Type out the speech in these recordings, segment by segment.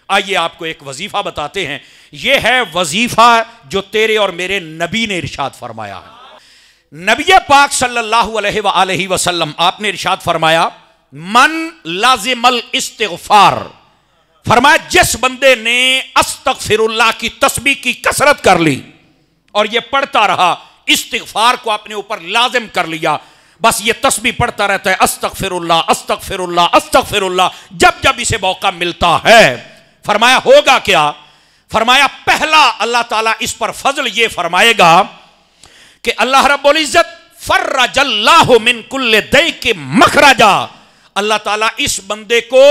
آئیے آپ کو ایک وظیفہ بتاتے ہیں. یہ ہے وظیفہ جو تیرے اور میرے نبی نے ارشاد فرمایا ہے. نبی پاک صلی اللہ علیہ وآلہ وسلم آپ نے ارشاد فرمایا من لازم الاستغفار، فرمایا جس بندے نے استغفر اللہ کی تسبیح کی کثرت کر لی اور یہ پڑھتا رہا، استغفار کو اپنے اوپر لازم کر لیا، بس یہ تسبیح پڑھتا رہتا ہے استغفر اللہ استغفر اللہ استغفر اللہ جب جب اسے موقع ملتا ہے، فرمایا ہوگا کیا؟ فرمایا پہلا اللہ تعالیٰ اس پر فضل یہ فرمائے گا کہ اللہ رب العزت فرج اللہ من کل ضیق مخرجا، اللہ تعالیٰ اس بندے کو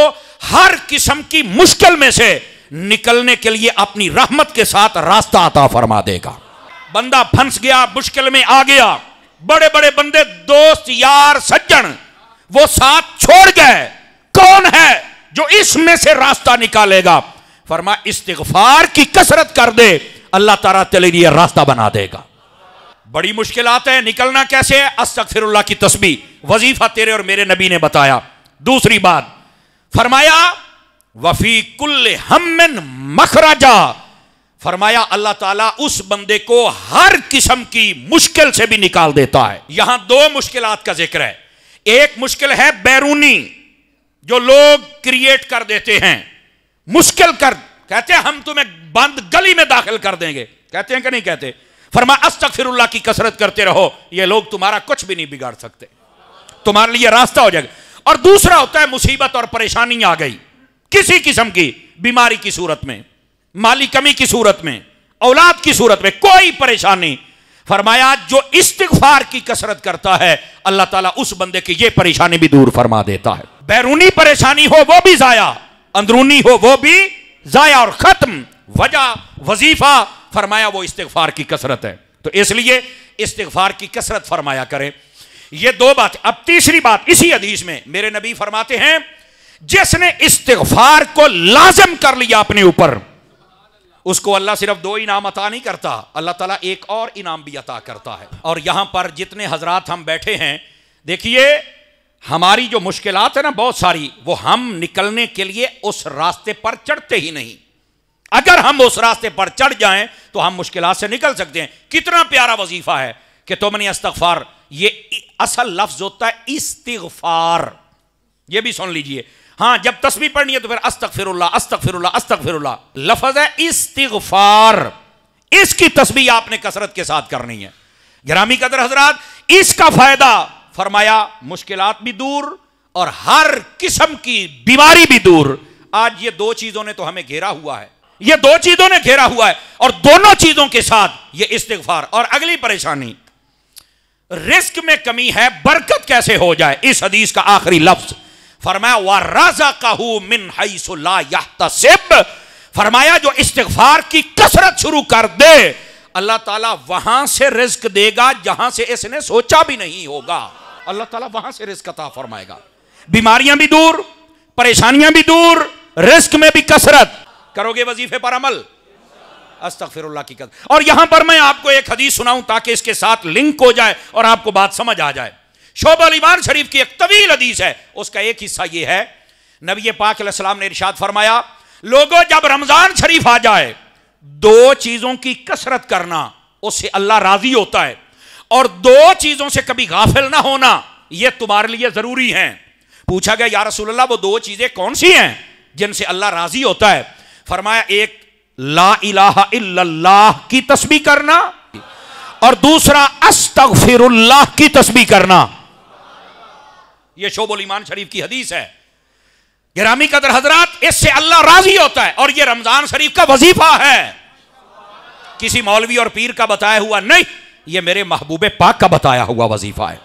ہر قسم کی مشکل میں سے نکلنے کے لیے اپنی رحمت کے ساتھ راستہ عطا فرما دے گا. بندہ پھنس گیا، مشکل میں آ گیا، بڑے بڑے بندے دوست یار سجن وہ ساتھ چھوڑ گئے، کون ہے جو اس میں سے راستہ نکالے گا؟ فرمایا استغفار کی کثرت کر دے، اللہ تعالیٰ تیرے لیے راستہ بنا دے گا. بڑی مشکلات ہیں، نکلنا کیسے ہے؟ استغفر اللہ کی تسبیح، وظیفہ تیرے اور میرے نبی نے بتایا. دوسری بات فرمایا وفی کل ہم مخرجا، فرمایا اللہ تعالیٰ اس بندے کو ہر قسم کی مشکل سے بھی نکال دیتا ہے. یہاں دو مشکلات کا ذکر ہے. ایک مشکل ہے بیرونی جو لوگ کریٹ کر دیتے ہیں، مشکل کر کہتے ہیں ہم تمہیں بند گلی میں داخل کر دیں گے، کہتے ہیں کہ نہیں کہتے؟ فرمایا استغفر اللہ کی کثرت کرتے رہو، یہ لوگ تمہارا کچھ بھی نہیں بگاڑ سکتے، تمہارے لیے راستہ ہو جائے گا. اور دوسرا ہوتا ہے مصیبت اور پریشانی آ گئی کسی قسم کی، بیماری کی صورت میں، مالی کمی کی صورت میں، اولاد کی صورت میں، کوئی پریشانی، فرمایا جو استغفار کی کثرت کرتا ہے اللہ تعالیٰ اس بندے کی یہ پریشانی بھی دور فرما دیتا ہے. بیرونی پریشانی ہو وہ بھی ضائع، اندرونی ہو وہ بھی ضائع اور ختم. وجہ وظیفہ فرمایا وہ استغفار کی کثرت ہے. تو اس لیے استغفار کی کثرت فرمایا کریں. یہ دو بات. اب تیسری بات اسی حدیث میں میرے نبی فرماتے ہیں جس نے استغفار کو لازم کر لیا اپنے اوپر، اس کو اللہ صرف دو انعام عطا نہیں کرتا، اللہ تعالیٰ ایک اور انعام بھی عطا کرتا ہے. اور یہاں پر جتنے حضرات ہم بیٹھے ہیں، دیکھیے ہماری جو مشکلات ہیں نا بہت ساری، وہ ہم نکلنے کے لیے اس راستے پر چڑھتے ہی نہیں. اگر ہم اس راستے پر چڑھ جائیں تو ہم مشکلات سے نکل سکتے ہیں. کتنا پیارا وظیفہ ہے کہ تم نے استغفار، یہ اصل لفظ ہوتا ہے استغفار، یہ بھی سن لیجئے. ہاں جب تسبیح پڑھنی ہے تو پھر استغفر اللہ استغفر اللہ استغفر اللہ، لفظ ہے استغفار، اس کی تسبیح آپ نے کثرت کے ساتھ کرنی ہے. گرامی قدر حضرات، اس کا فائدہ فرمایا مشکلات بھی دور اور ہر قسم کی بیماری بھی دور. آج یہ دو چیزوں نے تو ہمیں گھیرا ہوا ہے، یہ دو چیزوں نے گھیرا ہوا ہے، اور دونوں چیزوں کے ساتھ یہ استغفار. اور اگلی پریشانی رزق میں کمی ہے، برکت کیسے ہو جائے؟ اس حدیث کا آخری لفظ فرمایا وَرَزَقَهُ مِنْ حَيْثُ لَا يَحْتَسِبْ، فرمایا جو استغفار کی کثرت شروع کر دے اللہ تعالیٰ وہاں سے رزق دے گا جہاں سے اس نے سوچا بھی نہیں ہوگا. اللہ تعالیٰ وہاں سے رزق عطا فرمائے گا. بیماریاں بھی دور، پریشانیاں بھی دور، رزق میں بھی کثرت. کرو گے وظیفے پر عمل؟ استغفر اللہ کی کثرت. اور یہاں پر میں آپ کو ایک حدیث سناؤں تاکہ اس کے ساتھ لنک ہو جائے اور آپ کو بات سمجھ آ جائے. شعبہ الایمان شریف کی ایک طویل حدیث ہے، اس کا ایک حصہ یہ ہے، نبی پاک علیہ السلام نے ارشاد فرمایا لوگوں جب رمضان شریف آ جائے دو چیزوں کی کثرت کرنا، اس سے اللہ راضی ہوتا ہے، اور دو چیزوں سے کبھی غافل نہ ہونا، یہ تمہارے لیے ضروری ہیں. پوچھا گیا یا رسول اللہ وہ دو چیزیں کون سی ہیں جن سے اللہ راضی ہوتا ہے؟ فرمایا ایک لا الہ الا اللہ کی تسبیح کرنا اور دوسرا استغفر اللہ کی تسبیح کرنا. یہ شعب الایمان شریف کی حدیث ہے. گرامی قدر حضرات، اس سے اللہ راضی ہوتا ہے اور یہ رمضان شریف کا وظیفہ ہے، کسی مولوی اور پیر کا بتایا ہوا نہیں، یہ میرے محبوب پاک کا بتایا ہوا وظیفہ ہے.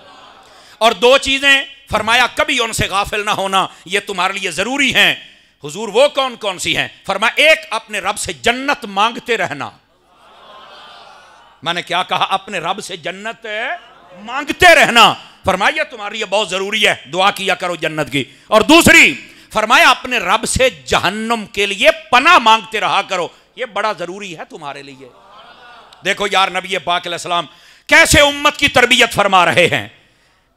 اور دو چیزیں فرمایا کبھی ان سے غافل نہ ہونا، یہ تمہارے لیے ضروری ہیں. حضور وہ کون کون سی ہیں؟ فرمایا ایک اپنے رب سے جنت مانگتے رہنا. میں نے کیا کہا؟ اپنے رب سے جنت مانگتے رہنا. فرمایا یہ تمہارے لیے بہت ضروری ہے، دعا کیا کرو جنت کی. اور دوسری فرمایا اپنے رب سے جہنم کے لیے پناہ مانگتے رہا کرو، یہ بڑا ضروری ہے تمہارے لیے. دیکھو یار نبی پاک علیہ السلام کیسے امت کی تربیت فرما رہے ہیں.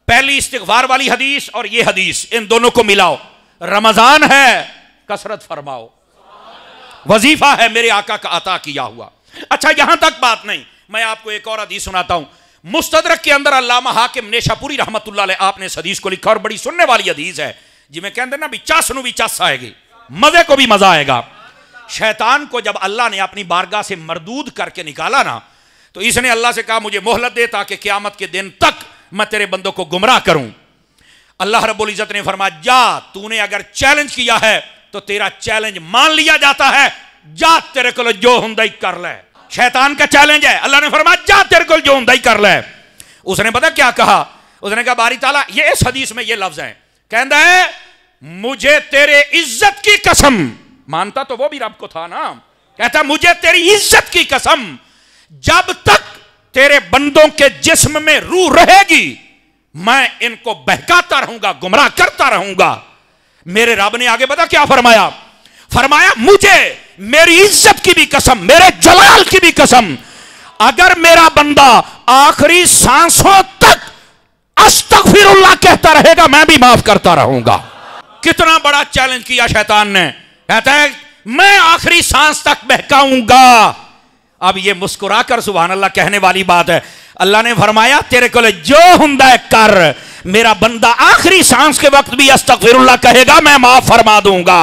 پہلی استغفار والی حدیث اور یہ حدیث، ان دونوں کو ملاؤ. رمضان ہے کثرت فرماؤ، وظیفہ ہے میرے آقا کا عطا کیا ہوا۔ اچھا یہاں تک بات نہیں، میں آپ کو ایک اور حدیث سناتا ہوں۔ مستدرک کے اندر علامہ حاکم نیشا پوری رحمت اللہ علیہ آپ نے اس حدیث کو لکھا، اور بڑی سننے والی حدیث ہے، جی میں کہتے ہیں نا بھی چس نو بھی چس آئے گی، مزے کو بھی مزہ آئے گا۔ شیطان کو جب اللہ نے اپنی بارگاہ سے مردود کر کے نکالا نا، تو اس نے اللہ سے کہا مجھے مہلت دے تاکہ قیامت کے دن تک میں تیرے بندوں کو گمراہ کروں۔ اللہ رب العزت نے فرمایا جا، تو نے اگر چیلنج کیا ہے تو تیرا چیلنج مان لیا جاتا ہے، جا تیرے کو جو ہندائی کر لے۔ شیطان کا چیلنج ہے، اللہ نے فرمایا جا تیرے کو جو ہندائی کر لے۔ اس نے پتا کیا کہا؟ اس نے کہا باری تعالیٰ، یہ اس حدیث میں یہ لفظ ہیں، کہتا ہے مجھے تیرے عزت کی قسم، مانتا تو وہ بھی رب کو تھا نا، کہتا مجھے تیری عزت کی قسم، جب تک تیرے بندوں کے جسم میں روح رہے گی میں ان کو بہکاتا رہوں گا، گمراہ کرتا رہوں گا۔ میرے رب نے آگے بتا کیا فرمایا؟ فرمایا مجھے میری عزت کی بھی قسم، میرے جلال کی بھی قسم، اگر میرا بندہ آخری سانسوں تک استغفر اللہ کہتا رہے گا میں بھی معاف کرتا رہوں گا۔ کتنا بڑا چیلنج کیا شیطان نے، کہتا ہے میں آخری سانس تک بہکاؤں گا۔ اب یہ مسکرا کر سبحان اللہ کہنے والی بات ہے، اللہ نے فرمایا تیرے کو جو ہندا ہے کر، میرا بندہ آخری سانس کے وقت بھی استغفر اللہ کہے گا میں معاف فرما دوں گا۔